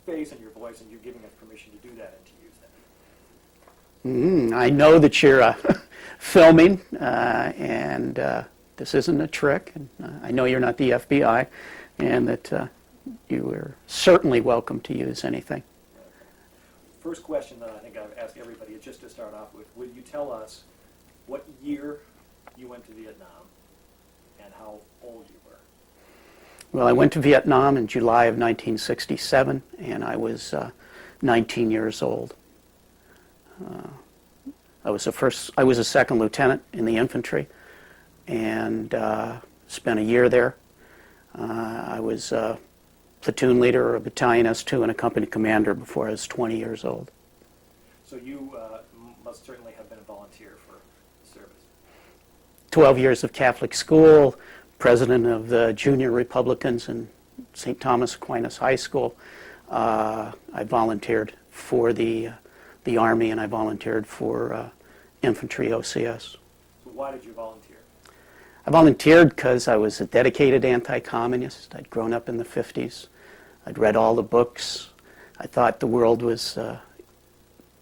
face and your voice, and you're giving us permission to do that and to use that. I know that you're filming, and this isn't a trick. And, I know you're not the FBI, and that you are certainly welcome to use anything. First question that I think I've asked everybody is just to start off with, will you tell us what year you went to Vietnam and how old you were? Well, I went to Vietnam in July of 1967, and I was 19 years old. I was a second lieutenant in the infantry, and spent a year there. I was a platoon leader, or a battalion S2, and a company commander before I was 20 years old. So you must certainly have been a volunteer for the service. 12 years of Catholic school, president of the Junior Republicans in St. Thomas Aquinas High School. I volunteered for the Army, and I volunteered for infantry OCS. So why did you volunteer? I volunteered because I was a dedicated anti-communist. I'd grown up in the 50s. I'd read all the books. I thought the world was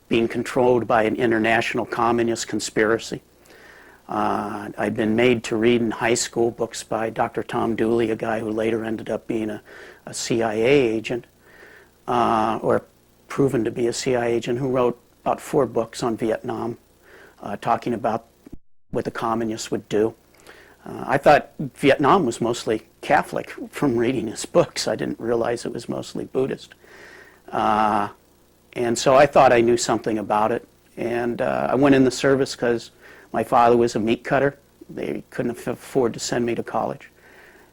being controlled by an international communist conspiracy. I'd been made to read in high school books by Dr. Tom Dooley, a guy who later ended up being a CIA agent, or proven to be a CIA agent, who wrote about 4 books on Vietnam, talking about what the communists would do. I thought Vietnam was mostly Catholic from reading his books. I didn't realize it was mostly Buddhist. And so I thought I knew something about it. And I went in the service because my father was a meat cutter. They couldn't afford to send me to college.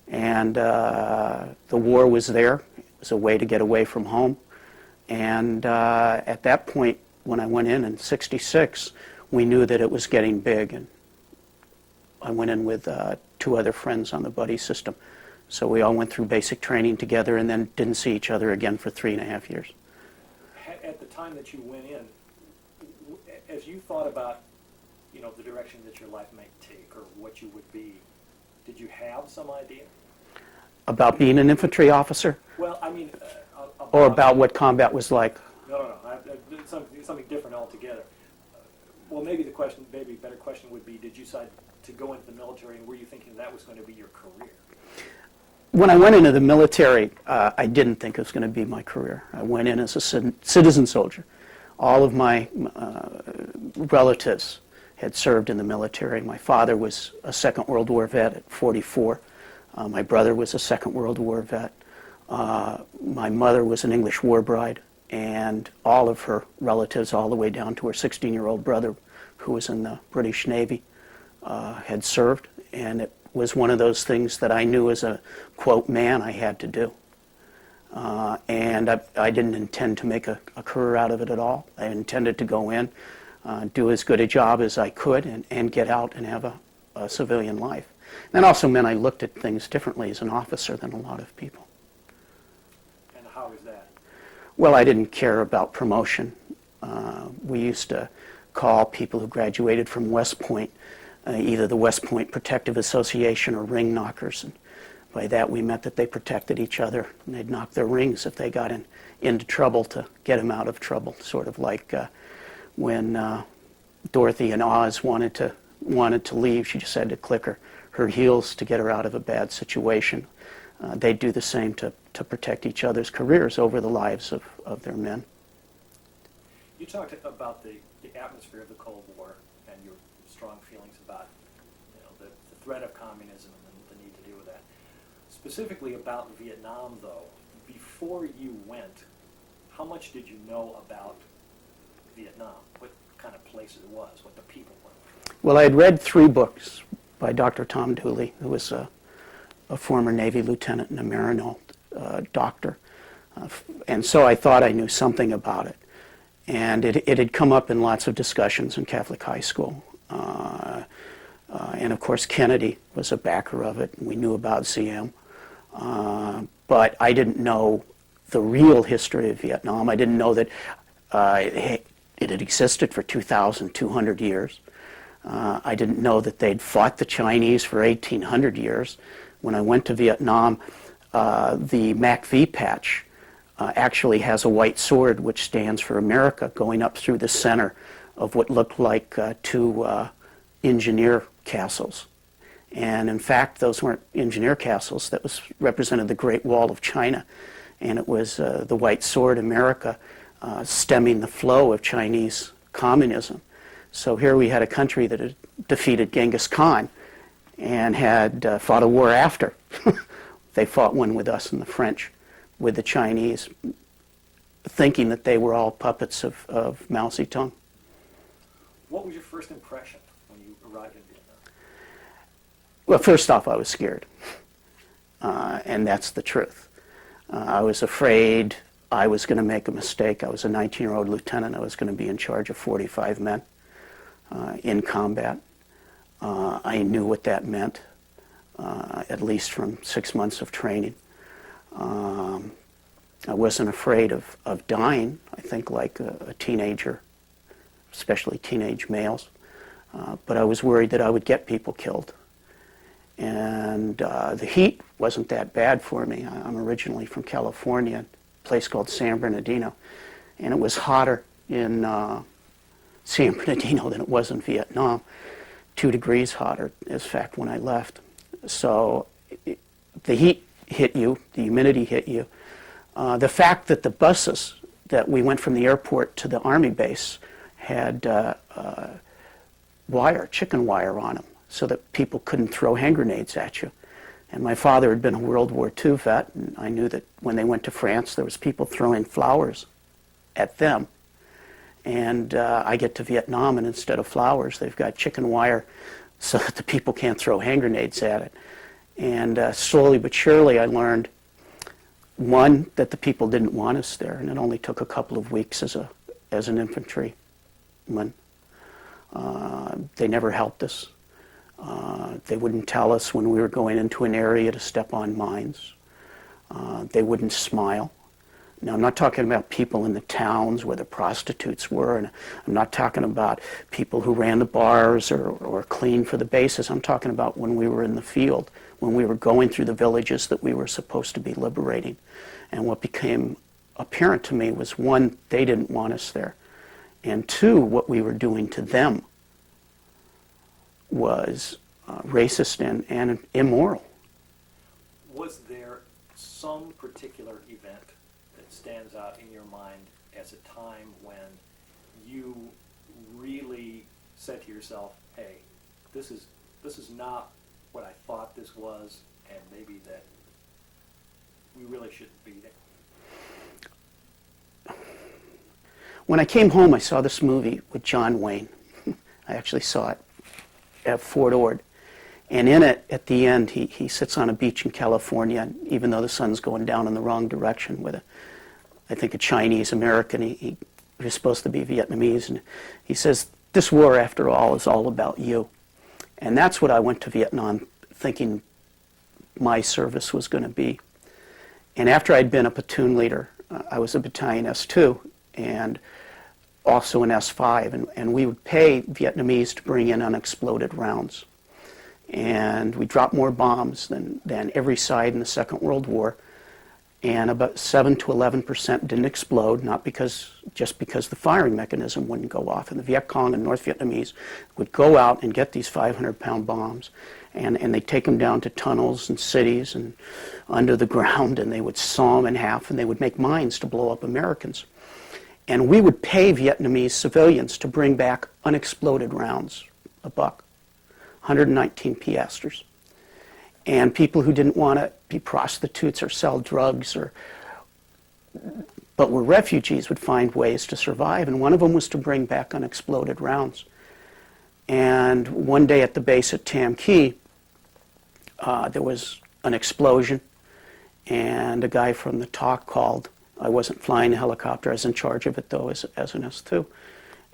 And the war was there. It was a way to get away from home. And at that point, when I went in '66, we knew that it was getting big. And I went in with 2 other friends on the buddy system. So we all went through basic training together and then didn't see each other again for 3.5 years. At the time that you went in, as you thought about, the direction that your life might take or what you would be, did you have some idea? About being an infantry officer? Well, I mean... or about what combat was like? No. Something different altogether. Well, maybe a better question would be, did you decide to go into the military, and were you thinking that was going to be your career? When I went into the military, I didn't think it was going to be my career. I went in as a citizen soldier. All of my relatives had served in the military. My father was a Second World War vet at 44. My brother was a Second World War vet. My mother was an English war bride, and all of her relatives, all the way down to her 16-year-old brother, who was in the British Navy, had served, and it was one of those things that I knew as a, quote, man, I had to do. And I didn't intend to make a career out of it at all. I intended to go in, do as good a job as I could, and get out and have a civilian life. That also meant I looked at things differently as an officer than a lot of people. And how is that? Well, I didn't care about promotion. We used to call people who graduated from West Point either the West Point Protective Association or ring knockers. And by that we meant that they protected each other, and they'd knock their rings if they got into trouble to get them out of trouble. Sort of like when Dorothy in Oz wanted to leave, she just had to click her heels to get her out of a bad situation. They'd do the same to protect each other's careers over the lives of their men. You talked about the atmosphere of the Cold War and your strong feelings about the threat of communism and the need to deal with that. Specifically about Vietnam, though, before you went, how much did you know about Vietnam? What kind of place it was, what the people were? Well, I had read 3 books by Dr. Tom Dooley, who was a former Navy lieutenant and a Marino doctor. And so I thought I knew something about it. And it had come up in lots of discussions in Catholic high school. And of course Kennedy was a backer of it, and we knew about ZM. But I didn't know the real history of Vietnam. I didn't know that it had existed for 2,200 years. I didn't know that they'd fought the Chinese for 1,800 years. When I went to Vietnam, the MACV patch actually has a white sword which stands for America going up through the center of what looked like two engineer castles. And in fact, those weren't engineer castles. That was represented the Great Wall of China. And it was the white sword, America, stemming the flow of Chinese communism. So here we had a country that had defeated Genghis Khan and had fought a war after. They fought one with us and the French, with the Chinese, thinking that they were all puppets of Mao Zedong. What was your first impression when you arrived in Vietnam? Well, first off, I was scared. And that's the truth. I was afraid I was going to make a mistake. I was a 19-year-old lieutenant. I was going to be in charge of 45 men in combat. I knew what that meant, at least from 6 months of training. I wasn't afraid of dying, I think, like a teenager, especially teenage males. But I was worried that I would get people killed. And the heat wasn't that bad for me. I'm originally from California, a place called San Bernardino. And it was hotter in San Bernardino than it was in Vietnam. 2 degrees hotter, in fact, when I left. So the heat hit you, the humidity hit you. The fact that the buses that we went from the airport to the Army base had chicken wire on them, so that people couldn't throw hand grenades at you. And my father had been a World War II vet, and I knew that when they went to France, there was people throwing flowers at them. And I get to Vietnam, and instead of flowers, they've got chicken wire so that the people can't throw hand grenades at it. And slowly but surely, I learned, one, that the people didn't want us there, and it only took a couple of weeks as an infantryman. They never helped us. They wouldn't tell us when we were going into an area to step on mines. They wouldn't smile. Now, I'm not talking about people in the towns where the prostitutes were, and I'm not talking about people who ran the bars or cleaned for the bases. I'm talking about when we were in the field, when we were going through the villages that we were supposed to be liberating. And what became apparent to me was, one, they didn't want us there, and two, what we were doing to them was racist and immoral. Was there some particular event that stands out in your mind as a time when you really said to yourself, hey, this is not what I thought this was, and maybe that we really shouldn't be there? When I came home, I saw this movie with John Wayne. I actually saw it at Fort Ord. And in it, at the end, he sits on a beach in California, and even though the sun's going down in the wrong direction with I think a Chinese American, he was supposed to be Vietnamese, and he says, this war, after all, is all about you. And that's what I went to Vietnam thinking my service was going to be. And after I'd been a platoon leader, I was a battalion S2 and also an S5, and we would pay Vietnamese to bring in unexploded rounds. And we dropped more bombs than every side in the Second World War, and about 7 to 11% didn't explode, just because the firing mechanism wouldn't go off. And the Viet Cong and North Vietnamese would go out and get these 500-pound bombs, and they'd take them down to tunnels and cities and under the ground, and they would saw them in half, and they would make mines to blow up Americans. And we would pay Vietnamese civilians to bring back unexploded rounds, $1, 119 piastres. And people who didn't want to be prostitutes or sell drugs but were refugees would find ways to survive, and one of them was to bring back unexploded rounds. And one day at the base at Tam Key, there was an explosion, and a guy from the TOC called. I wasn't flying a helicopter. I was in charge of it, though, as an S2.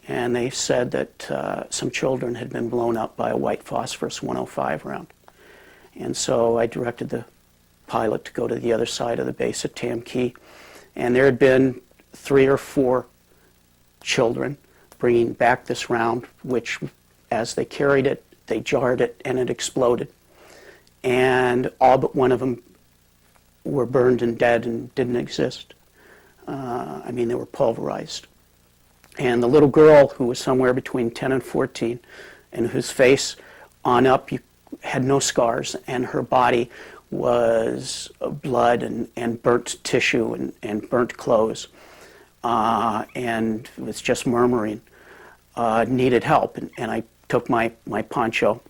And they said that some children had been blown up by a white phosphorus 105 round. And so I directed the pilot to go to the other side of the base at Tam Key. And there had been 3 or 4 children bringing back this round, which, as they carried it, they jarred it, and it exploded. And all but one of them were burned and dead and didn't exist. I mean, they were pulverized. And the little girl, who was somewhere between 10 and 14, and whose face on up had no scars, and her body was blood and burnt tissue and burnt clothes, and was just murmuring, needed help. And I took my poncho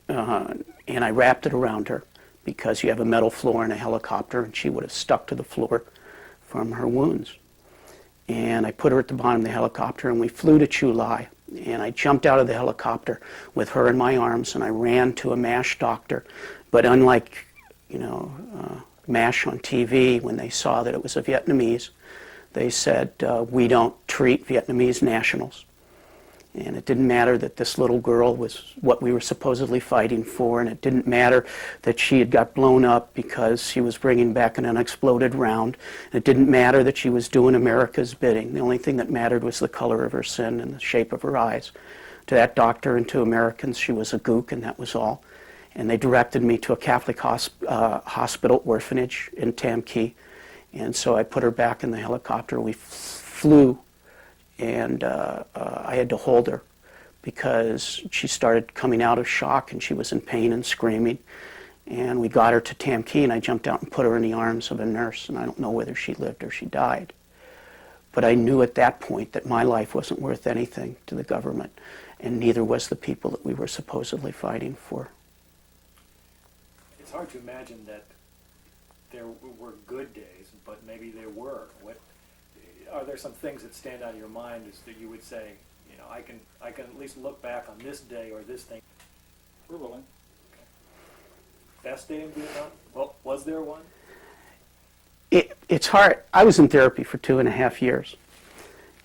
and I wrapped it around her, because you have a metal floor in a helicopter, and she would have stuck to the floor from her wounds. And I put her at the bottom of the helicopter, and we flew to Chu Lai. And I jumped out of the helicopter with her in my arms, and I ran to a MASH doctor. But unlike, MASH on TV, when they saw that it was a Vietnamese, they said, we don't treat Vietnamese nationals. And it didn't matter that this little girl was what we were supposedly fighting for, and it didn't matter that she had got blown up because she was bringing back an unexploded round. It didn't matter that she was doing America's bidding. The only thing that mattered was the color of her sin and the shape of her eyes. To that doctor and to Americans, she was a gook, and that was all. And they directed me to a Catholic hospital orphanage in Tam Kee. And so I put her back in the helicopter. We flew. And I had to hold her because she started coming out of shock, and she was in pain and screaming. And we got her to Tam Kee, and I jumped out and put her in the arms of a nurse, and I don't know whether she lived or she died. But I knew at that point that my life wasn't worth anything to the government, and neither was the people that we were supposedly fighting for. It's hard to imagine that there were good days, but maybe there were. Are there some things that stand out of your mind as that you would say, I can at least look back on this day or this thing? We're willing. Okay. Best day in Vietnam? Well, was there one? It's hard. I was in therapy for 2.5 years.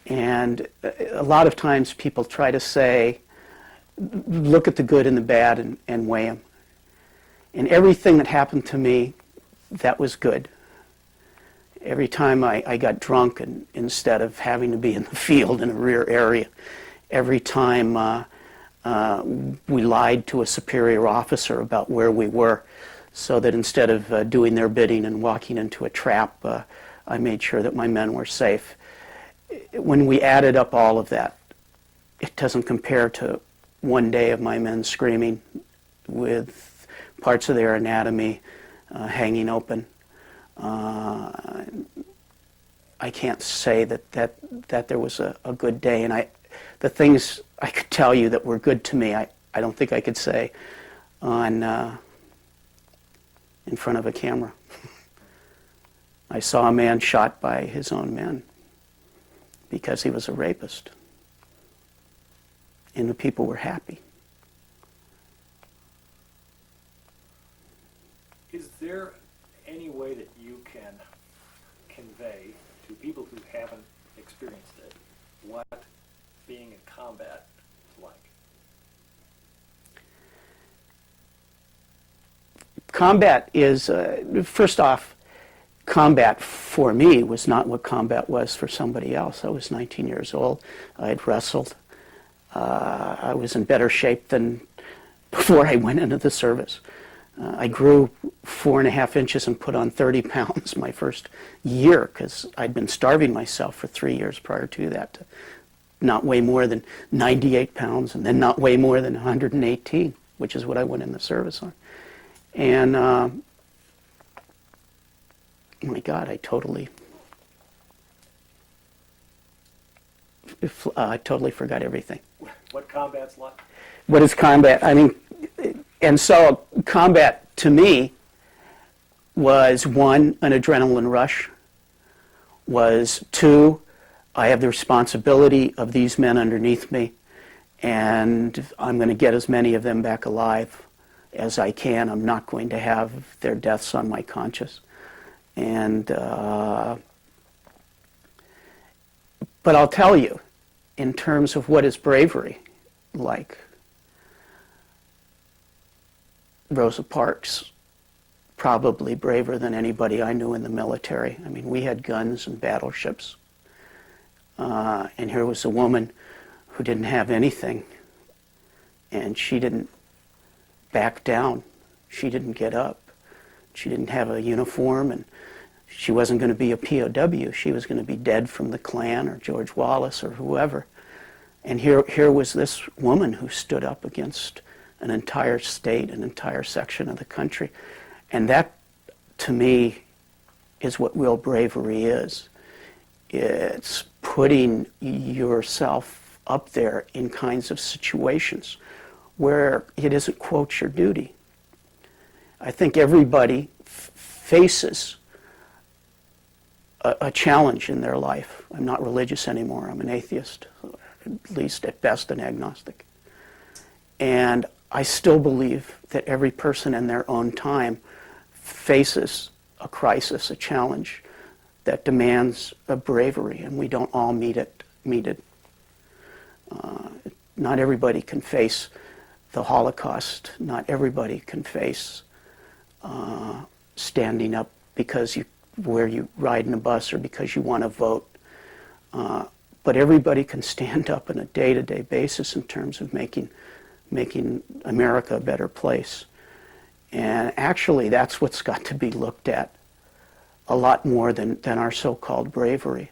And a lot of times people try to say, look at the good and the bad and weigh them. And everything that happened to me, that was good. Every time I got drunk, and instead of having to be in the field in a rear area, every time we lied to a superior officer about where we were, so that instead of doing their bidding and walking into a trap, I made sure that my men were safe. When we added up all of that, it doesn't compare to one day of my men screaming with parts of their anatomy hanging open. I can't say that there was a good day, and the things I could tell you that were good to me, I don't think I could say in front of a camera. I saw a man shot by his own men because he was a rapist, and the people were happy. Is there any way that you can convey to people who haven't experienced it what being in combat is like? Combat is, first off, combat for me was not what combat was for somebody else. I was 19 years old. I had wrestled. I was in better shape than before I went into the service. I grew 4.5 inches and put on 30 pounds my first year because I'd been starving myself for 3 years prior to that to not weigh more than 98 pounds and then not weigh more than 118, which is what I went in the service on. And my God, I totally forgot everything. What combat's like? What is combat? I mean, and so combat to me was, one, an adrenaline rush, was two, I have the responsibility of these men underneath me, and I'm going to get as many of them back alive as I can. I'm not going to have their deaths on my conscience. And but I'll tell you, in terms of what is bravery like, Rosa Parks, probably braver than anybody I knew in the military. I mean, we had guns and battleships. And here was a woman who didn't have anything, and she didn't back down. She didn't get up. She didn't have a uniform, and She wasn't going to be a POW. She was going to be dead from the Klan or George Wallace or whoever. And here was this woman who stood up against an entire state, an entire section of the country. And that, to me, is what real bravery is. It's putting yourself up there in kinds of situations where it isn't, quote, your duty. I think everybody faces a challenge in their life. I'm not religious anymore. I'm an atheist, at least at best an agnostic. And I still believe that every person in their own time faces a crisis, a challenge that demands a bravery, and we don't all meet it. Not everybody can face the Holocaust. Not everybody can face standing up because where you ride in a bus or because you want to vote. But everybody can stand up on a day-to-day basis in terms of making America a better place. And actually, that's what's got to be looked at a lot more than our so-called bravery.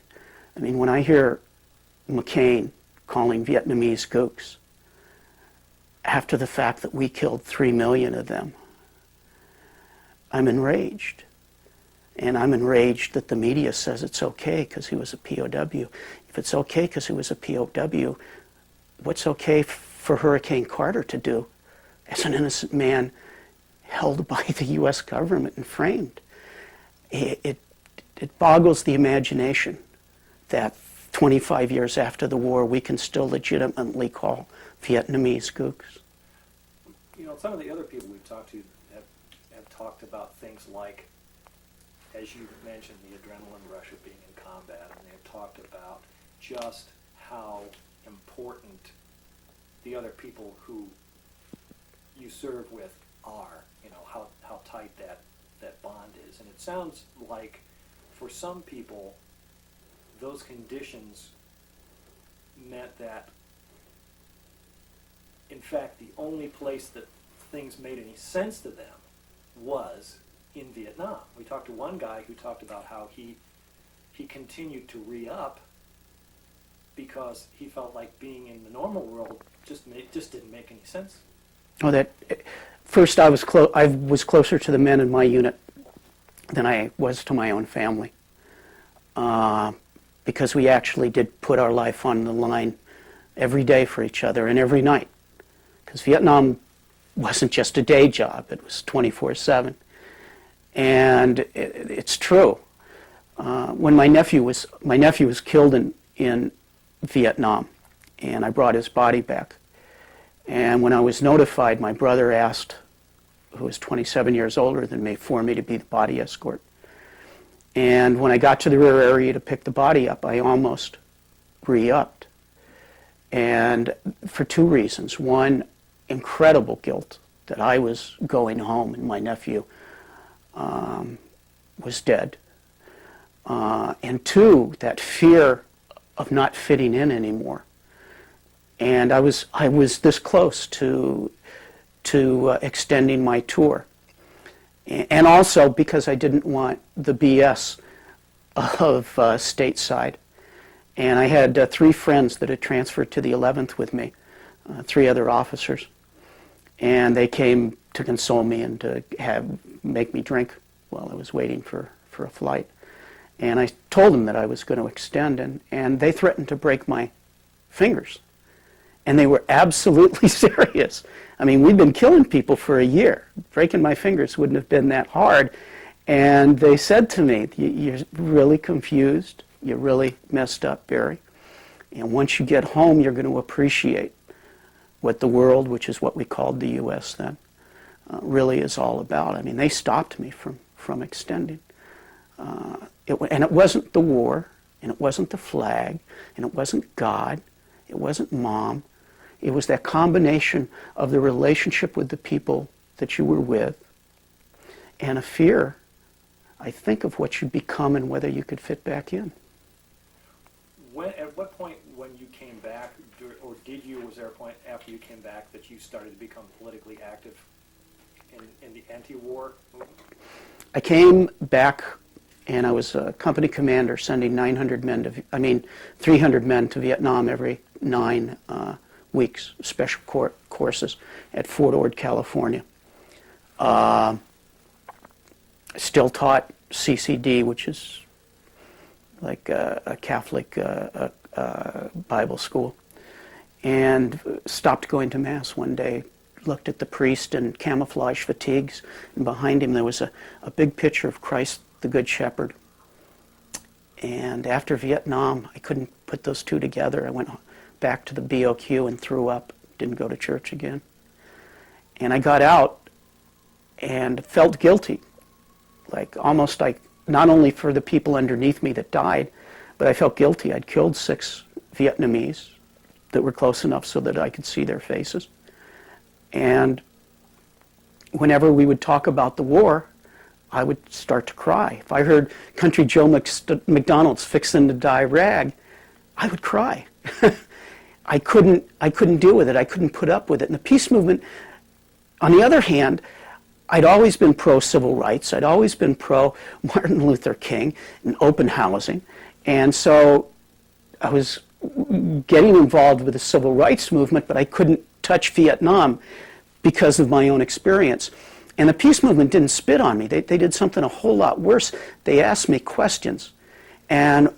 I mean, when I hear McCain calling Vietnamese gooks after the fact that we killed 3 million of them, I'm enraged. And I'm enraged that the media says it's okay because he was a POW. If it's okay because he was a POW, what's okay for Hurricane Carter to do as an innocent man held by the U.S. government and framed? It boggles the imagination that 25 years after the war we can still legitimately call Vietnamese gooks. You know, some of the other people we've talked to have talked about things like, as you mentioned, the adrenaline rush of being in combat, and they've talked about just how important the other people who you serve with are, you know, how tight that bond is. And it sounds like for some people, those conditions meant that, in fact, the only place that things made any sense to them was in Vietnam. We talked to one guy who talked about how he continued to re-up because he felt like being in the normal world just didn't make any sense. Oh, first I was closer to the men in my unit than I was to my own family, because we actually did put our life on the line every day for each other and every night. Because Vietnam wasn't just a day job; it was 24/7. And it's true. When my nephew was killed in Vietnam, and I brought his body back. And when I was notified, my brother asked, who was 27 years older than me, for me to be the body escort. And when I got to the rear area to pick the body up, I almost re-upped. And for two reasons. One, incredible guilt that I was going home and my nephew was dead. And two, that fear of not fitting in anymore. And I was this close to extending my tour. And also because I didn't want the BS of stateside. And I had 3 friends that had transferred to the 11th with me, 3 other officers. And they came to console me and to make me drink while I was waiting for a flight. And I told them that I was going to extend, and they threatened to break my fingers. And they were absolutely serious. I mean, we'd been killing people for a year. Breaking my fingers wouldn't have been that hard. And they said to me, "You're really confused. You're really messed up, Barry. And once you get home, you're going to appreciate what the world," which is what we called the U.S. then, really is all about. I mean, they stopped me from extending. And it wasn't the war, and it wasn't the flag, and it wasn't God, it wasn't Mom. It was that combination of the relationship with the people that you were with and a fear, I think, of what you'd become and whether you could fit back in. At what point when you came back, or was there a point after you came back that you started to become politically active in the anti-war movement? I came back and I was a company commander sending 300 men to Vietnam every 9 weeks, special courses at Fort Ord, California. Still taught CCD, which is like a Catholic Bible school, and stopped going to Mass one day, looked at the priest in camouflage fatigues, and behind him there was a big picture of Christ the Good Shepherd. And after Vietnam, I couldn't put those two together. I went back to the BOQ and threw up, didn't go to church again. And I got out and felt guilty, almost like not only for the people underneath me that died, but I felt guilty. I'd killed 6 Vietnamese that were close enough so that I could see their faces. And whenever we would talk about the war, I would start to cry. If I heard Country Joe McDonald's fixing to die rag, I would cry. I couldn't deal with it. I couldn't put up with it. And the peace movement, on the other hand, I'd always been pro-civil rights. I'd always been pro-Martin Luther King and open housing. And so I was getting involved with the civil rights movement, but I couldn't touch Vietnam because of my own experience. And the peace movement didn't spit on me. They did something a whole lot worse. They asked me questions. And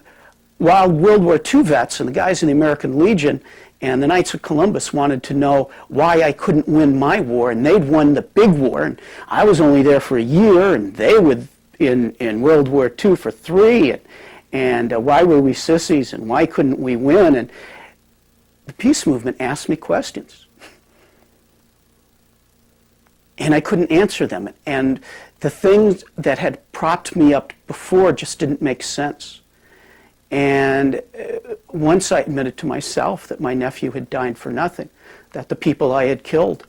while World War II vets and the guys in the American Legion and the Knights of Columbus wanted to know why I couldn't win my war, and they'd won the big war, and I was only there for a year, and they were in World War II for 3, and why were we sissies, and why couldn't we win? And the peace movement asked me questions. And I couldn't answer them. And the things that had propped me up before just didn't make sense. And once I admitted to myself that my nephew had died for nothing, that the people I had killed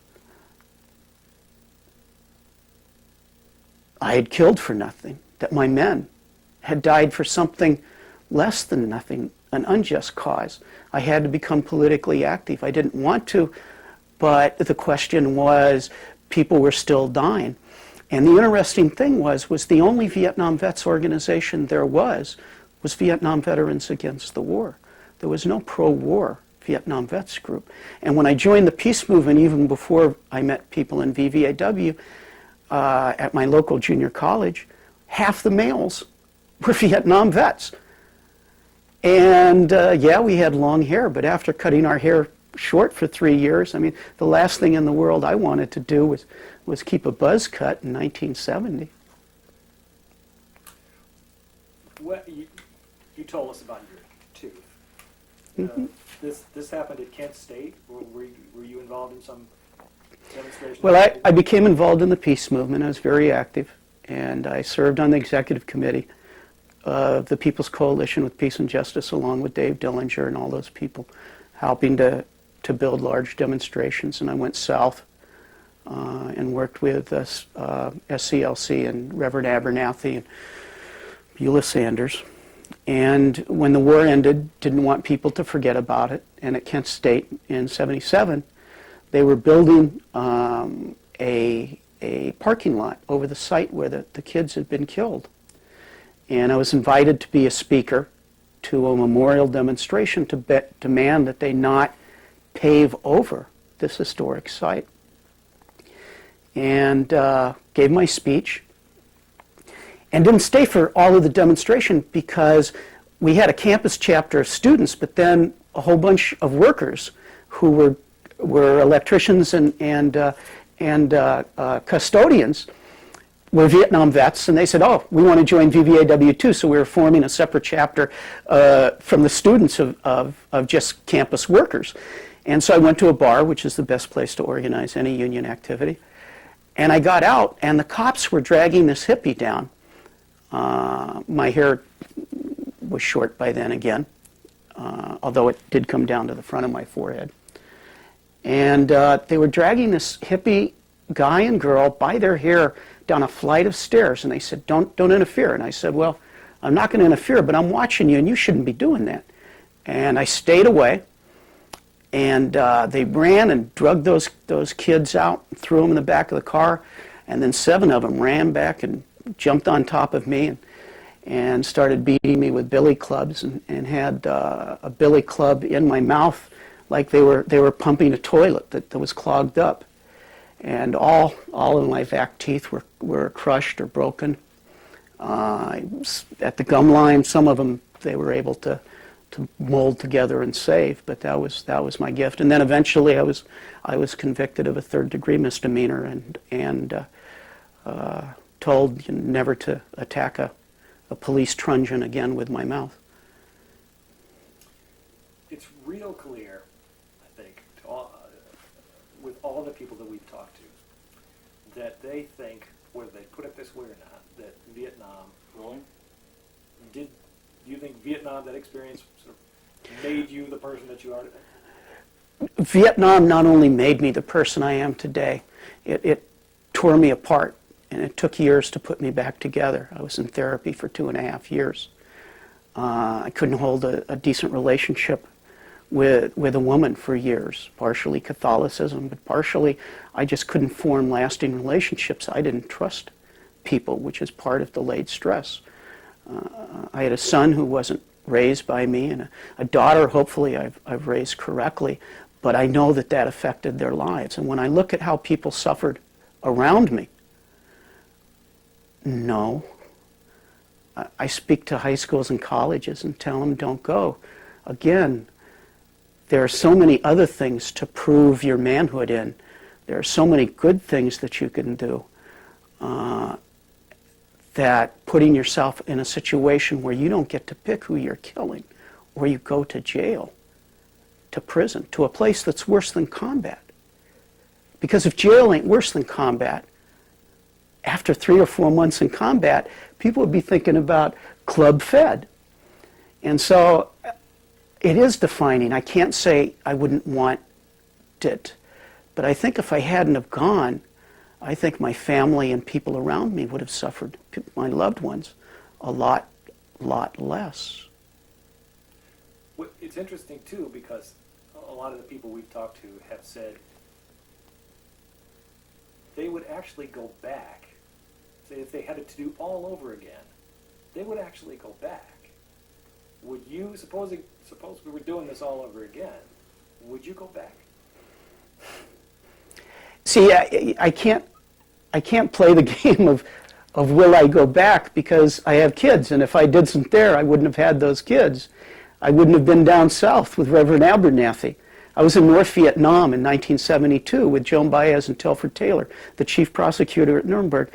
for nothing, that my men had died for something less than nothing, an unjust cause. I had to become politically active. I didn't want to, but the question was, people were still dying. And the interesting thing was the only Vietnam vets organization there was Vietnam Veterans Against the War. There was no pro-war Vietnam vets group. And when I joined the peace movement, even before I met people in VVAW, at my local junior college, half the males were Vietnam vets. And yeah, we had long hair, but after cutting our hair short for 3 years, I mean, the last thing in the world I wanted to do was keep a buzz cut in 1970. What, you told us about your tooth. Mm-hmm. This happened at Kent State. Were you involved in some demonstration? Well, I became involved in the peace movement. I was very active, and I served on the executive committee of the People's Coalition with Peace and Justice, along with Dave Dillinger and all those people, helping to build large demonstrations. And I went south and worked with SCLC and Reverend Abernathy and Beulah Sanders. And when the war ended, didn't want people to forget about it. And at Kent State in '77, they were building a parking lot over the site where the kids had been killed. And I was invited to be a speaker to a memorial demonstration to demand that they not pave over this historic site. And gave my speech. And didn't stay for all of the demonstration because we had a campus chapter of students, but then a whole bunch of workers who were electricians and custodians were Vietnam vets, and they said, oh, we want to join VVAW too, so we were forming a separate chapter from the students of just campus workers. And so I went to a bar, which is the best place to organize any union activity, and I got out, and the cops were dragging this hippie down. My hair was short by then again, although it did come down to the front of my forehead. And they were dragging this hippie guy and girl by their hair down a flight of stairs, and they said, don't interfere. And I said, well, I'm not going to interfere, but I'm watching you, and you shouldn't be doing that. And I stayed away, and they ran and drugged those kids out, threw them in the back of the car, and then 7 of them ran back and jumped on top of me. and started beating me with billy clubs, and had a billy club in my mouth like they were pumping a toilet that was clogged up. And all of my back teeth were crushed or broken. At the gum line, some of them they were able to mold together and save, but that was my gift. And then eventually I was convicted of a third-degree misdemeanor and told never to attack a police truncheon again with my mouth. It's real clear, I think, to with all the people that we've talked to, that they think, whether they put it this way or not, that Vietnam, do you think Vietnam, that experience, sort of made you the person that you are today? Vietnam not only made me the person I am today, it tore me apart, and it took years to put me back together. I was in therapy for 2.5 years. I couldn't hold a decent relationship with a woman for years, partially Catholicism, but partially I just couldn't form lasting relationships. I didn't trust people, which is part of delayed stress. I had a son who wasn't raised by me, and a daughter, hopefully, I've raised correctly, but I know that affected their lives. And when I look at how people suffered around me, no. I speak to high schools and colleges and tell them don't go. Again, there are so many other things to prove your manhood in. There are so many good things that you can do. That putting yourself in a situation where you don't get to pick who you're killing, or you go to jail, to prison, to a place that's worse than combat. Because if jail ain't worse than combat, after 3 or 4 months in combat, people would be thinking about club fed. And so it is defining. I can't say I wouldn't want it, but I think if I hadn't have gone, I think my family and people around me would have suffered, my loved ones, a lot less. Well, it's interesting, too, because a lot of the people we've talked to have said they would actually go back. Say if they had to do all over again, they would actually go back. Would you, suppose we were doing this all over again, would you go back? See, I can't play the game of will I go back, because I have kids, and if I didn't there, I wouldn't have had those kids. I wouldn't have been down south with Reverend Abernathy. I was in North Vietnam in 1972 with Joan Baez and Telford Taylor, the chief prosecutor at Nuremberg.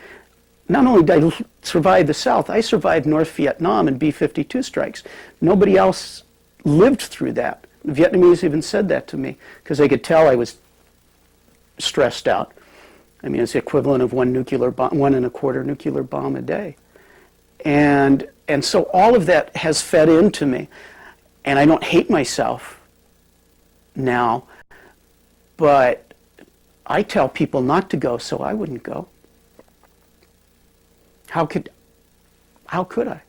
Not only did I survive the South, I survived North Vietnam and B-52 strikes. Nobody else lived through that. The Vietnamese even said that to me, because they could tell I was stressed out. I mean, it's the equivalent of 1 1.25 nuclear bomb a day. And so all of that has fed into me. And I don't hate myself now, but I tell people not to go, so I wouldn't go. How could I?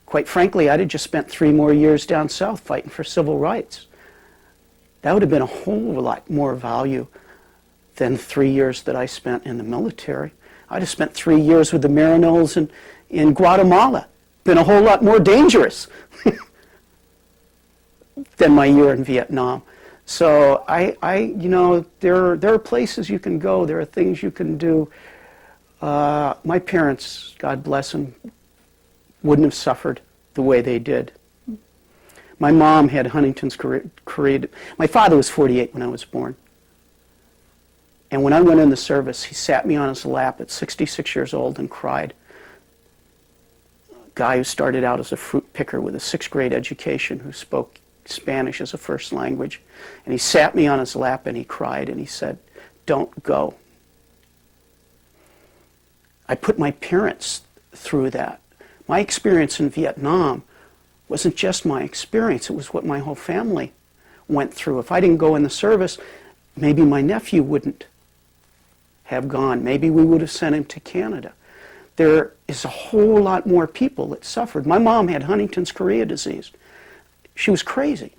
Quite frankly, I'd have just spent 3 more years down south fighting for civil rights. That would have been a whole lot more value than 3 years that I spent in the military. I'd have spent 3 years with the Marinols in Guatemala. Been a whole lot more dangerous than my year in Vietnam. So there are places you can go. There are things you can do. My parents, God bless them, wouldn't have suffered the way they did. My mom had Huntington's chorea. My father was 48 when I was born. And when I went in the service, he sat me on his lap at 66 years old and cried. A guy who started out as a fruit picker with a 6th grade education, who spoke Spanish as a first language. And he sat me on his lap and he cried and he said, "Don't go." I put my parents through that. My experience in Vietnam wasn't just my experience, it was what my whole family went through. If I didn't go in the service, maybe my nephew wouldn't have gone. Maybe we would have sent him to Canada. There is a whole lot more people that suffered. My mom had Huntington's chorea disease. She was crazy,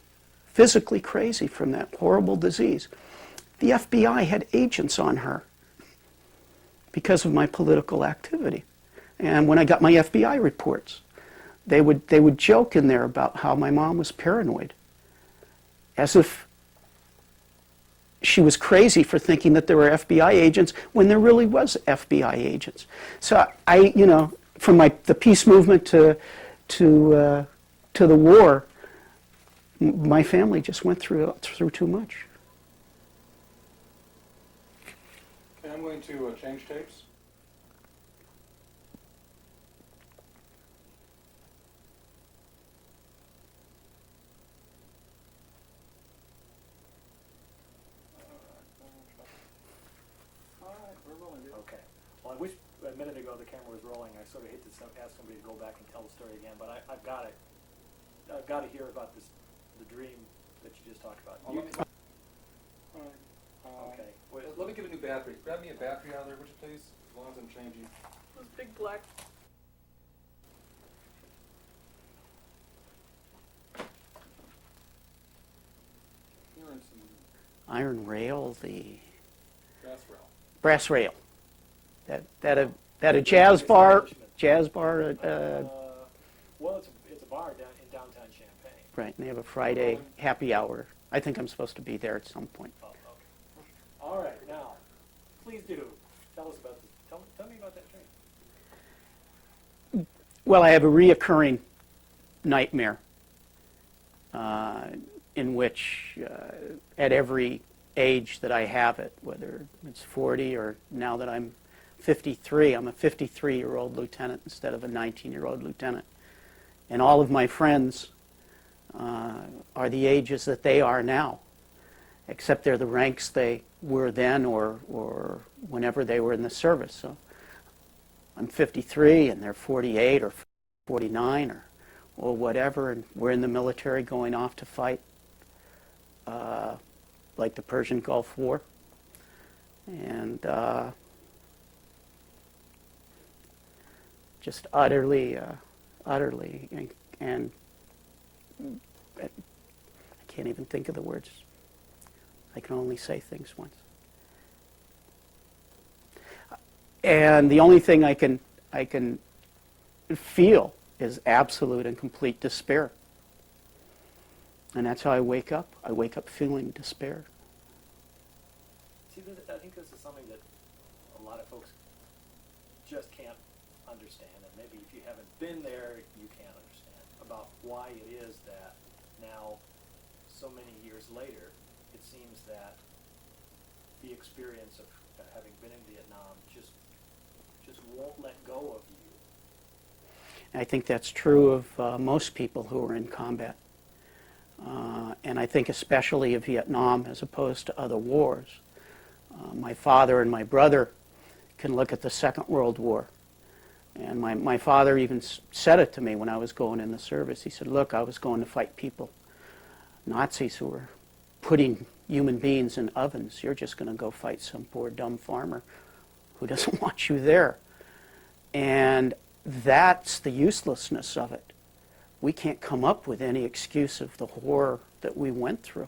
physically crazy from that horrible disease. The FBI had agents on her because of my political activity. And when I got my FBI reports, they would joke in there about how my mom was paranoid, as if she was crazy for thinking that there were FBI agents when there really was FBI agents. So from the peace movement to the war, my family just went through too much. Okay, I'm going to change tapes. All right, we're rolling, dude. Okay. Well, I wish a minute ago the camera was rolling. I sort of hate to ask somebody to go back and tell the story again, but I've got it. I've got to hear about the dream that you just talked about. All right. Okay. Wait. Let me get a new battery. Grab me a battery out of there, would you please? As long as I'm changing. Those big black. Here and some Iron rail, the brass rail. brass rail, that a jazz bar. Well, it's a bar in downtown Champaign. Right, and they have a Friday happy hour. I think I'm supposed to be there at some point. Oh, okay. All right, now, please do tell us about this. Tell me about that dream. Well, I have a reoccurring nightmare in which at every age that I have it, whether it's 40 or now that I'm 53, I'm a 53-year-old lieutenant instead of a 19-year-old lieutenant. And all of my friends are the ages that they are now, except they're the ranks they were then or whenever they were in the service. So I'm 53 and they're 48 or 49 or whatever, and we're in the military going off to fight like the Persian Gulf War. And just utterly, and I can't even think of the words. I can only say things once. And the only thing I can feel is absolute and complete despair. And that's how I wake up. I wake up feeling despair. See, I think this is something that a lot of folks just can't understand, and maybe if you haven't been there, you can't understand about why it is that now, so many years later, it seems that the experience of having been in Vietnam just won't let go of you. I think that's true of most people who are in combat. And I think especially of Vietnam as opposed to other wars. My father and my brother can look at the Second World War. And my father even said it to me when I was going in the service. He said, look, I was going to fight people, Nazis who were putting human beings in ovens. You're just going to go fight some poor dumb farmer who doesn't want you there. And that's the uselessness of it. We can't come up with any excuse of the horror that we went through.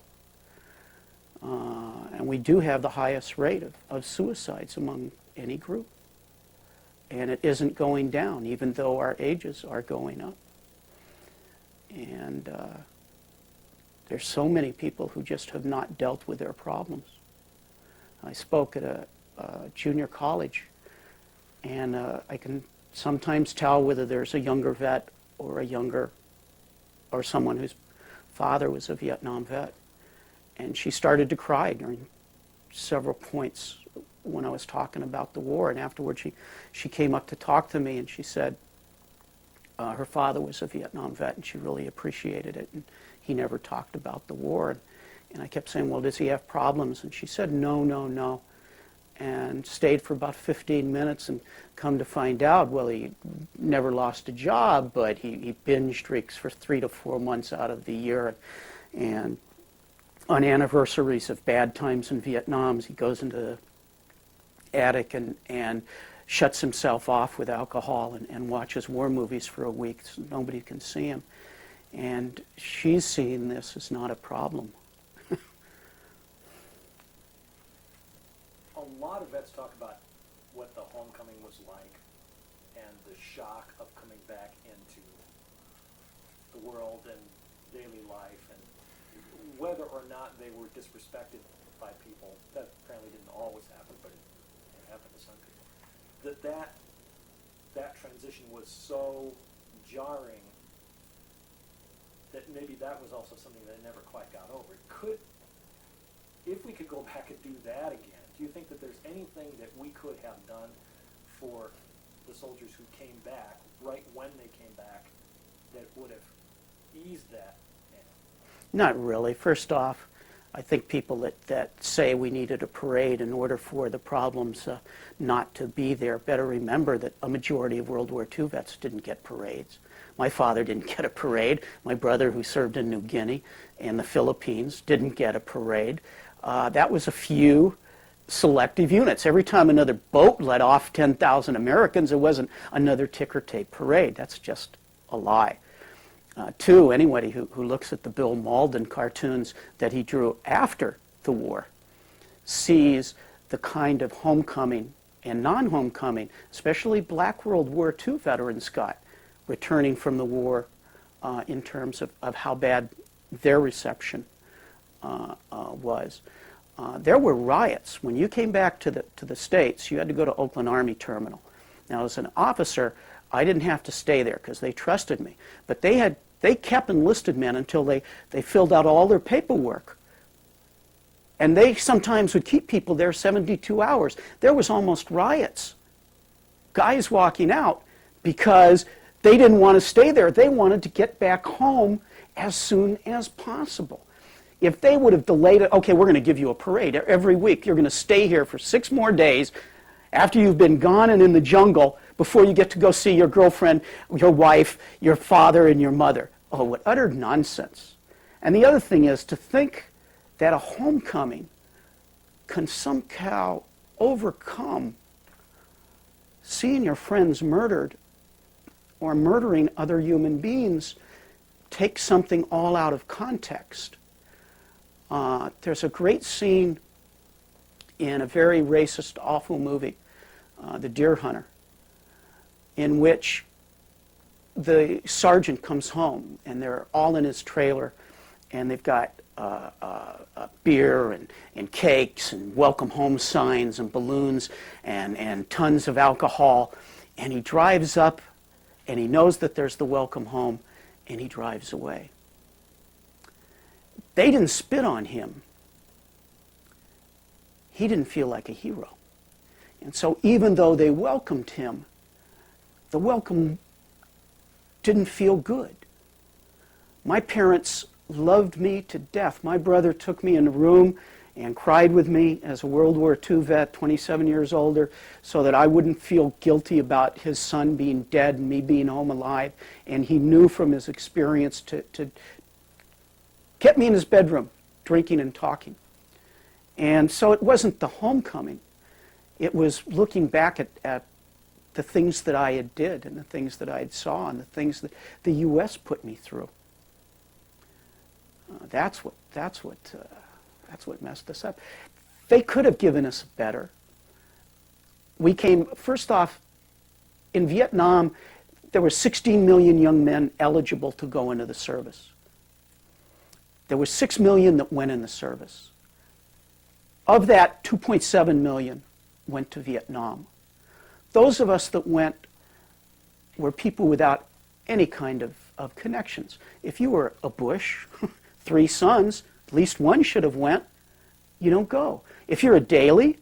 And we do have the highest rate of suicides among any group. And it isn't going down, even though our ages are going up. And there's so many people who just have not dealt with their problems. I spoke at a junior college, and I can sometimes tell whether there's a younger vet or someone whose father was a Vietnam vet. And she started to cry during several points when I was talking about the war. And afterwards she came up to talk to me, and she said her father was a Vietnam vet and she really appreciated it, and he never talked about the war. And I kept saying, well, does he have problems? And she said, no. And stayed for about 15 minutes, and come to find out, well, he never lost a job, but he binge drinks for 3 to 4 months out of the year. And on anniversaries of bad times in Vietnam, he goes into the attic and shuts himself off with alcohol and watches war movies for a week so nobody can see him. And she's seeing this as not a problem. A lot of vets talk about what the homecoming was like and the shock of coming back into the world and daily life, and whether or not they were disrespected by people, that apparently didn't always happen, but it happened to some people, that transition was so jarring that maybe that was also something that I never quite got over. If we could go back and do that again, do you think that there's anything that we could have done for the soldiers who came back, right when they came back, that would have eased that? Not really. First off, I think people that say we needed a parade in order for the problems not to be there better remember that a majority of World War II vets didn't get parades. My father didn't get a parade. My brother, who served in New Guinea and the Philippines, didn't get a parade. That was a few selective units. Every time another boat let off 10,000 Americans, it wasn't another ticker tape parade. That's just a lie. Two, anybody who looks at the Bill Malden cartoons that he drew after the war sees the kind of homecoming and non-homecoming, especially black World War II veterans got returning from the war in terms of how bad their reception was. There were riots. When you came back to the States, you had to go to Oakland Army Terminal. Now, as an officer, I didn't have to stay there because they trusted me. But they kept enlisted men until they filled out all their paperwork. And they sometimes would keep people there 72 hours. There was almost riots. Guys walking out because they didn't want to stay there. They wanted to get back home as soon as possible. If they would have delayed it, okay, we're going to give you a parade every week. You're going to stay here for 6 more days after you've been gone and in the jungle before you get to go see your girlfriend, your wife, your father, and your mother. Oh, what utter nonsense. And the other thing is to think that a homecoming can somehow overcome seeing your friends murdered or murdering other human beings takes something all out of context. There's a great scene in a very racist, awful movie, The Deer Hunter, in which the sergeant comes home and they're all in his trailer and they've got beer and cakes and welcome home signs and balloons and tons of alcohol, and he drives up and he knows that there's the welcome home and he drives away. They didn't spit on him. He didn't feel like a hero. And so even though they welcomed him, the welcome didn't feel good. My parents loved me to death. My brother took me in a room and cried with me as a World War II vet, 27 years older, so that I wouldn't feel guilty about his son being dead and me being home alive. And he knew from his experience to kept me in his bedroom, drinking and talking. And so it wasn't the homecoming. It was looking back at the things that I had did and the things that I had saw and the things that the U.S. put me through. That's what messed us up. They could have given us better. We came, first off, in Vietnam, there were 16 million young men eligible to go into the service. There were 6 million that went in the service. Of that, 2.7 million went to Vietnam. Those of us that went were people without any kind of connections. If you were a Bush, 3 sons, at least one should have went. You don't go. If you're a Daley,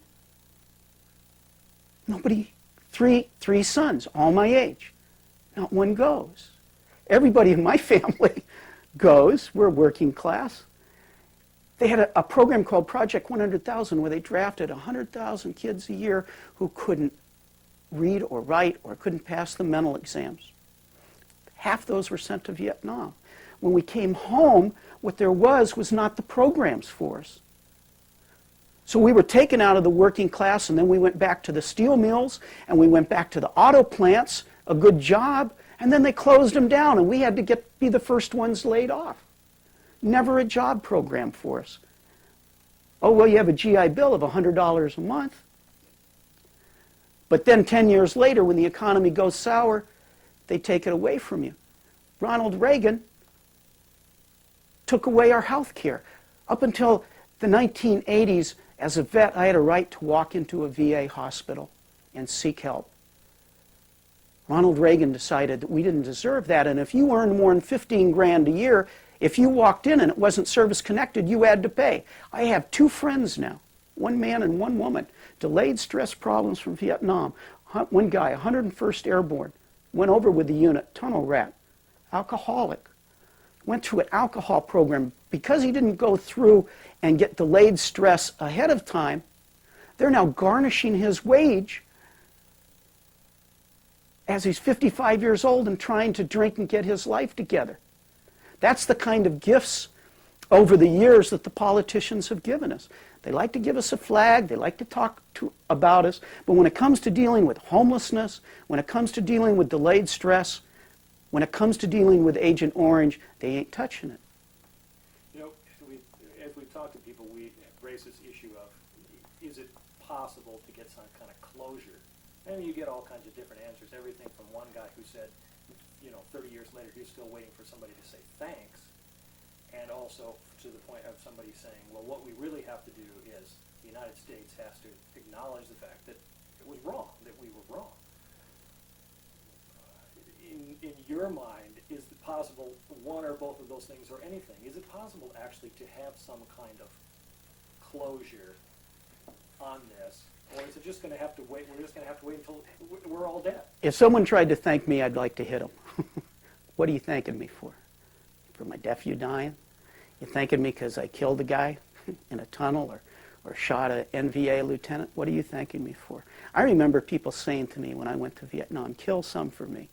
nobody, three sons, all my age. Not one goes. Everybody in my family goes. We're working class. They had a program called Project 100,000 where they drafted 100,000 kids a year who couldn't read or write or couldn't pass the mental exams. Half those were sent to Vietnam. When we came home, what there was not the programs for us. So we were taken out of the working class, and then we went back to the steel mills, and we went back to the auto plants, a good job, and then they closed them down, and we had to be the first ones laid off. Never a job program for us. Oh, well, you have a GI Bill of $100 a month. But then 10 years later, when the economy goes sour, they take it away from you. Ronald Reagan took away our health care. Up until the 1980s, as a vet, I had a right to walk into a VA hospital and seek help. Ronald Reagan decided that we didn't deserve that, and if you earned more than 15 grand a year, if you walked in and it wasn't service-connected, you had to pay. I have 2 friends now, one man and one woman, delayed stress problems from Vietnam. One guy, 101st Airborne, went over with the unit, tunnel rat, alcoholic, went through an alcohol program. Because he didn't go through and get delayed stress ahead of time, they're now garnishing his wage as he's 55 years old and trying to drink and get his life together. That's the kind of gifts over the years that the politicians have given us. They like to give us a flag, they like to talk about us, but when it comes to dealing with homelessness, when it comes to dealing with delayed stress, when it comes to dealing with Agent Orange, they ain't touching it. You know, as we talk to people, we raise this issue of, is it possible to get some kind of closure? And you get all kinds of different answers, everything from one guy who said, 30 years later, he's still waiting for somebody to say thanks, and also to the point of somebody saying, well, what we really have to do is the United States has to acknowledge the fact that it was wrong, that we were wrong. In your mind, is it possible, one or both of those things or anything, is it possible actually to have some kind of closure on this? Or is it just going to have to wait, we're just going to have to wait until we're all dead? If someone tried to thank me, I'd like to hit them. What are you thanking me for? For my nephew dying? You thanking me because I killed a guy in a tunnel or shot an NVA lieutenant? What are you thanking me for? I remember people saying to me when I went to Vietnam, kill some for me.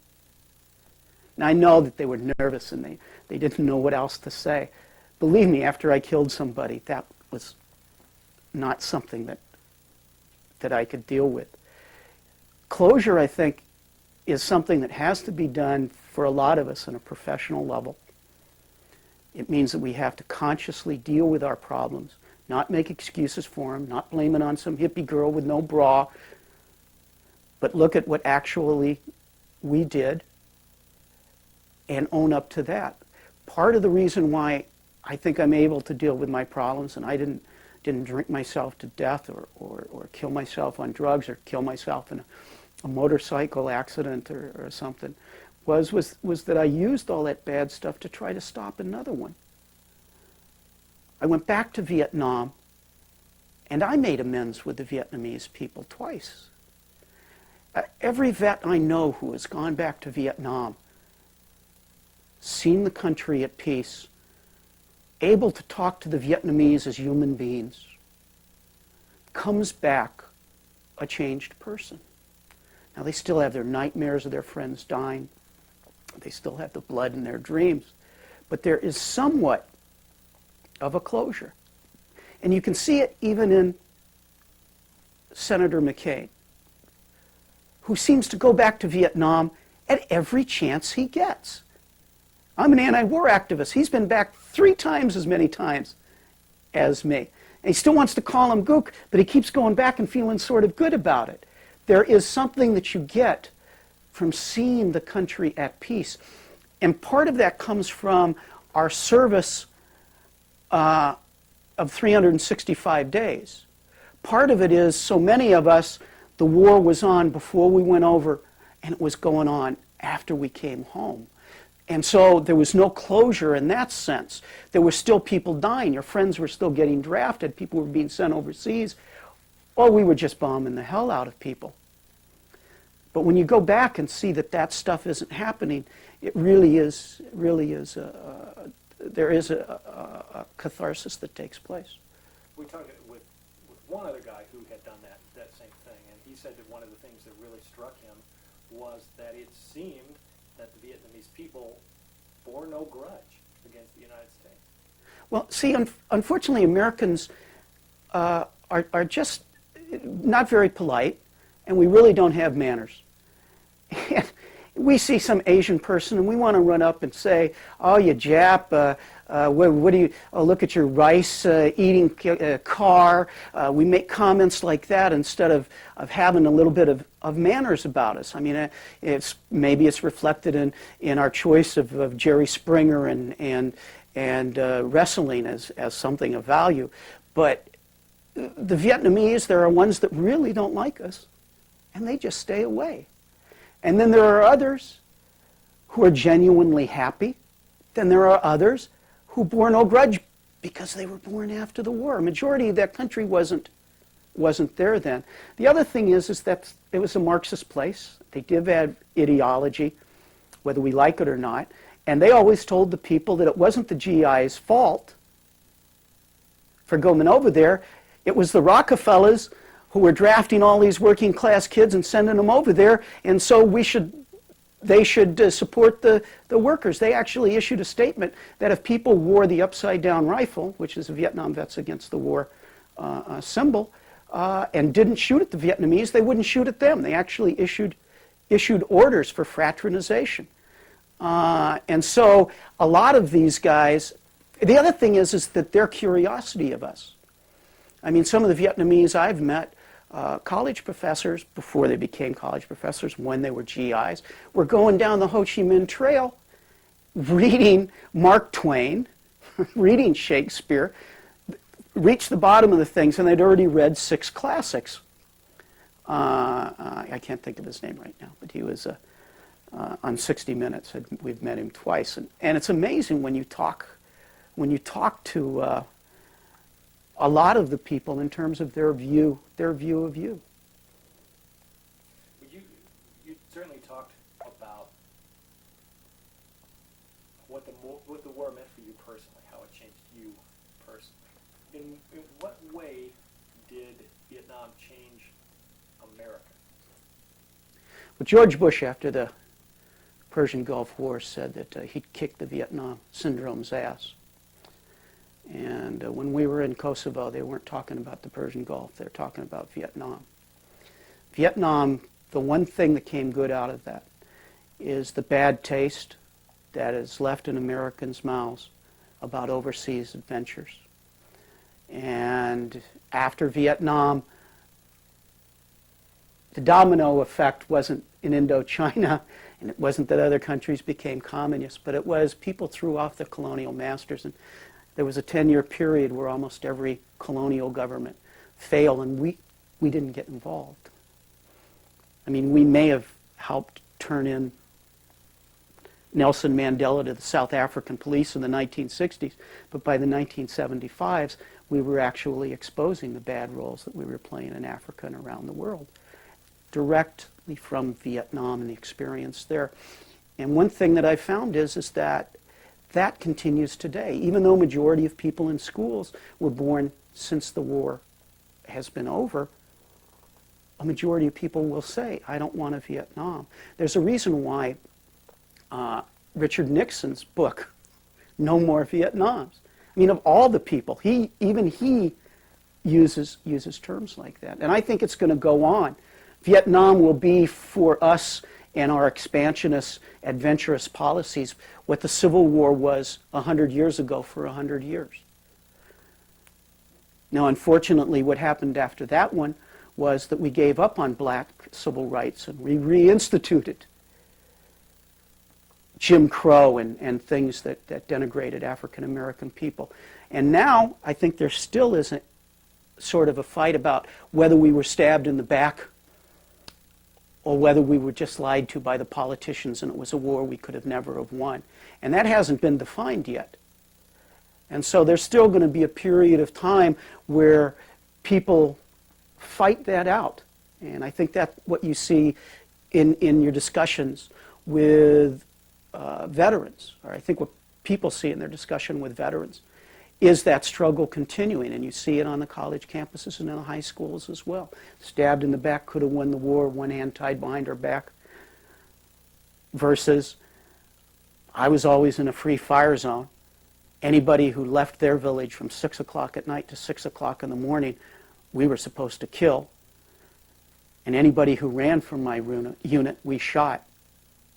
Now I know that they were nervous and they didn't know what else to say. Believe me, after I killed somebody, that was not something that I could deal with. Closure, I think, is something that has to be done for a lot of us on a professional level. It means that we have to consciously deal with our problems, not make excuses for them, not blame it on some hippie girl with no bra, but look at what actually we did and own up to that. Part of the reason why I think I'm able to deal with my problems, and I didn't drink myself to death or kill myself on drugs or kill myself in a motorcycle accident or something, was that I used all that bad stuff to try to stop another one. I went back to Vietnam and I made amends with the Vietnamese people twice. Every vet I know who has gone back to Vietnam, seen the country at peace, able to talk to the Vietnamese as human beings, comes back a changed person. Now they still have their nightmares of their friends dying. They still have the blood in their dreams. But there is somewhat of a closure. And you can see it even in Senator McCain, who seems to go back to Vietnam at every chance he gets. I'm an anti-war activist. He's been back 3 times as many times as me. And he still wants to call him Gook, but he keeps going back and feeling sort of good about it. There is something that you get from seeing the country at peace. And part of that comes from our service of 365 days. Part of it is so many of us, the war was on before we went over, and it was going on after we came home. And so there was no closure in that sense. There were still people dying. Your friends were still getting drafted. People were being sent overseas. Or we were just bombing the hell out of people. But when you go back and see that that stuff isn't happening, it really is, there is a catharsis that takes place. We talked with one other guy who had done that same thing, and he said that one of the things that really struck him was that it seemed that the Vietnamese people bore no grudge against the United States. Well, see, unfortunately, Americans are just not very polite, and we really don't have manners. And we see some Asian person, and we want to run up and say, "Oh, you Jap, what do you? Oh, look at your rice-eating car." We make comments like that instead of having a little bit of manners about us. I mean, maybe it's reflected in our choice of Jerry Springer and and wrestling as something of value. But the Vietnamese, there are ones that really don't like us, and they just stay away. And then there are others who are genuinely happy. Then there are others who bore no grudge because they were born after the war. A majority of that country wasn't there then. The other thing is that it was a Marxist place. They did have ideology, whether we like it or not. And they always told the people that it wasn't the GI's fault for going over there. It was the Rockefellers who were drafting all these working class kids and sending them over there, and so they should support the workers. They actually issued a statement that if people wore the upside-down rifle, which is a Vietnam Vets Against the War symbol, and didn't shoot at the Vietnamese, they wouldn't shoot at them. They actually issued orders for fraternization. And so a lot of these guys, the other thing is that their curiosity of us. I mean, some of the Vietnamese I've met, college professors, before they became college professors, when they were GIs, were going down the Ho Chi Minh Trail, reading Mark Twain, reading Shakespeare, reached the bottom of the things, and they'd already read 6 classics. I can't think of his name right now, but he was on 60 Minutes. We've met him twice, and it's amazing when you talk to a lot of the people in terms of their view of you. You certainly talked about what the war meant for you personally, how it changed you personally. In what way did Vietnam change America? Well, George Bush, after the Persian Gulf War, said that he'd kicked the Vietnam syndrome's ass. And when we were in Kosovo, they weren't talking about the Persian Gulf. They were talking about Vietnam. Vietnam, the one thing that came good out of that is the bad taste that is left in Americans' mouths about overseas adventures. And after Vietnam, the domino effect wasn't in Indochina, and it wasn't that other countries became communist, but it was people threw off the colonial masters. And there was a 10-year period where almost every colonial government failed, and we didn't get involved. I mean, we may have helped turn in Nelson Mandela to the South African police in the 1960s, but by the 1975s, we were actually exposing the bad roles that we were playing in Africa and around the world, directly from Vietnam and the experience there. And one thing that I found is that continues today. Even though majority of people in schools were born since the war has been over, a majority of people will say, I don't want a Vietnam. There's a reason why Richard Nixon's book, No More Vietnams. I mean, of all the people, even he uses terms like that. And I think it's going to go on. Vietnam will be for us and our expansionist, adventurous policies what the Civil War was 100 years ago for 100 years. Now, unfortunately, what happened after that one was that we gave up on black civil rights and we reinstituted Jim Crow and things that denigrated African American people. And now, I think there still is sort of a fight about whether we were stabbed in the back or whether we were just lied to by the politicians and it was a war we could have never have won. And that hasn't been defined yet. And so there's still going to be a period of time where people fight that out. And I think that's what you see in your discussions with veterans, or I think what people see in their discussion with veterans, is that struggle continuing, and you see it on the college campuses and in the high schools as well. Stabbed in the back, could have won the war, one hand tied behind her back, versus I was always in a free fire zone. Anybody who left their village from 6 o'clock at night to 6 o'clock in the morning, we were supposed to kill. And anybody who ran from my unit, we shot.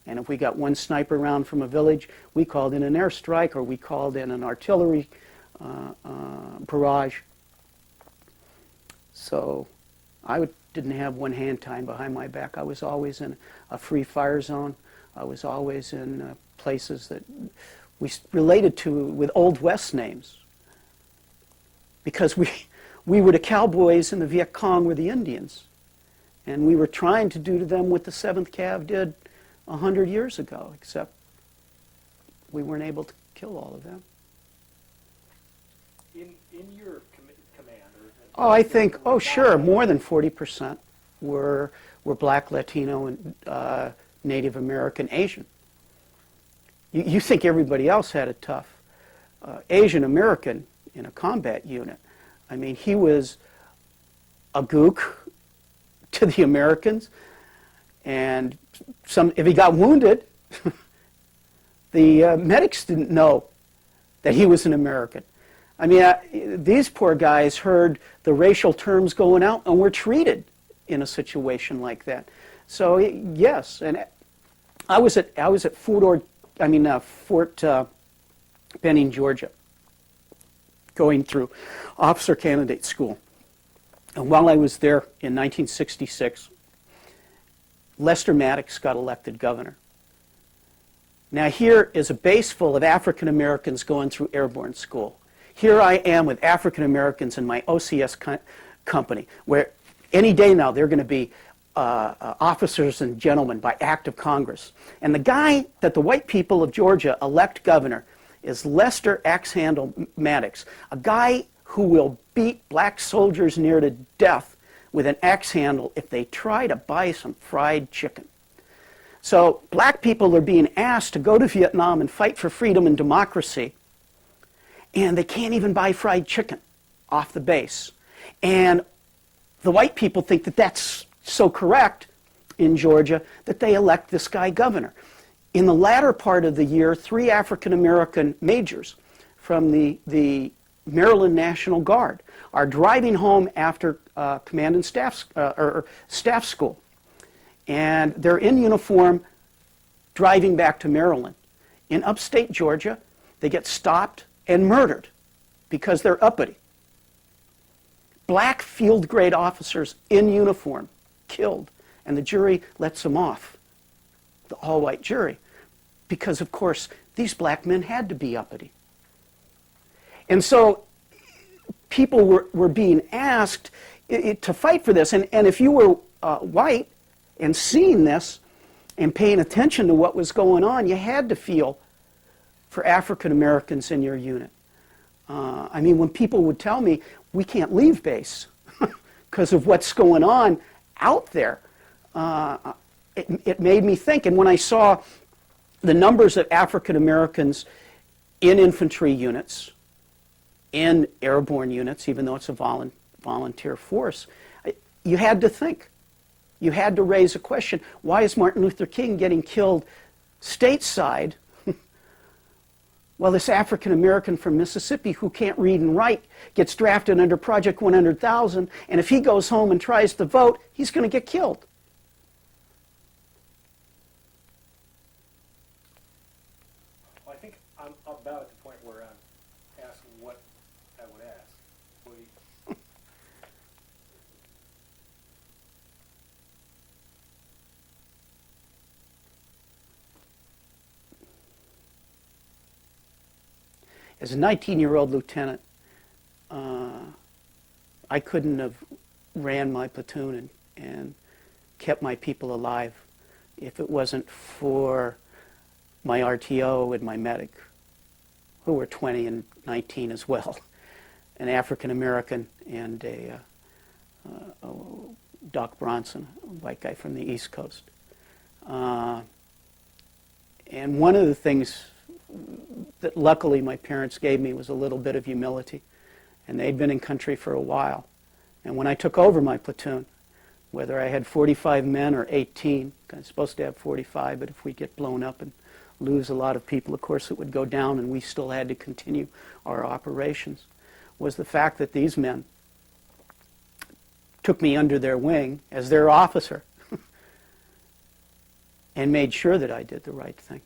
And if we got one sniper round from a village, we called in an airstrike or we called in an artillery barrage. So I didn't have one hand tied behind my back. I was always in a free fire zone. I was always in places that related to with Old West names because we were the cowboys and the Viet Cong were the Indians. And we were trying to do to them what the 7th Cav did 100 years ago, except we weren't able to kill all of them. In your command? Oh, I think, oh sure, more than 40% were black, Latino, and Native American, Asian. You think everybody else had it tough. Asian American in a combat unit, I mean, he was a gook to the Americans, and if he got wounded, the medics didn't know that he was an American. I mean, these poor guys heard the racial terms going out and were treated in a situation like that. So yes, and I was at Fort Benning, Georgia, going through officer candidate school. And while I was there in 1966, Lester Maddox got elected governor. Now here is a base full of African Americans going through airborne school. Here I am with African Americans in my OCS company, where any day now they're going to be officers and gentlemen by act of Congress. And the guy that the white people of Georgia elect governor is Lester Axe-Handle Maddox, a guy who will beat black soldiers near to death with an axe handle if they try to buy some fried chicken. So black people are being asked to go to Vietnam and fight for freedom and democracy, and they can't even buy fried chicken off the base. And the white people think that that's so correct in Georgia that they elect this guy governor. In the latter part of the year, 3 African American majors from the Maryland National Guard are driving home after command and staff school. And they're in uniform driving back to Maryland. In upstate Georgia, they get stopped and murdered because they're uppity. Black field grade officers in uniform killed, and the jury lets them off, the all-white jury, because of course these black men had to be uppity. And so people were being asked to fight for this, and if you were white and seeing this and paying attention to what was going on, you had to feel for African Americans in your unit. I mean, when people would tell me, we can't leave base because of what's going on out there, it made me think. And when I saw the numbers of African Americans in infantry units, in airborne units, even though it's a volunteer force, you had to think. You had to raise a question. Why is Martin Luther King getting killed stateside? Well, this African American from Mississippi who can't read and write gets drafted under Project 100,000, and if he goes home and tries to vote, he's going to get killed. Well, I think I'm about at the point where I'm asking what I would ask. As a 19-year-old lieutenant, I couldn't have ran my platoon and kept my people alive if it wasn't for my RTO and my medic, who were 20 and 19 as well, an African American and a Doc Bronson, a white guy from the East Coast. And one of the things that luckily my parents gave me was a little bit of humility. And they'd been in country for a while. And when I took over my platoon, whether I had 45 men or 18, I was supposed to have 45, but if we get blown up and lose a lot of people, of course it would go down and we still had to continue our operations, was the fact that these men took me under their wing as their officer and made sure that I did the right thing.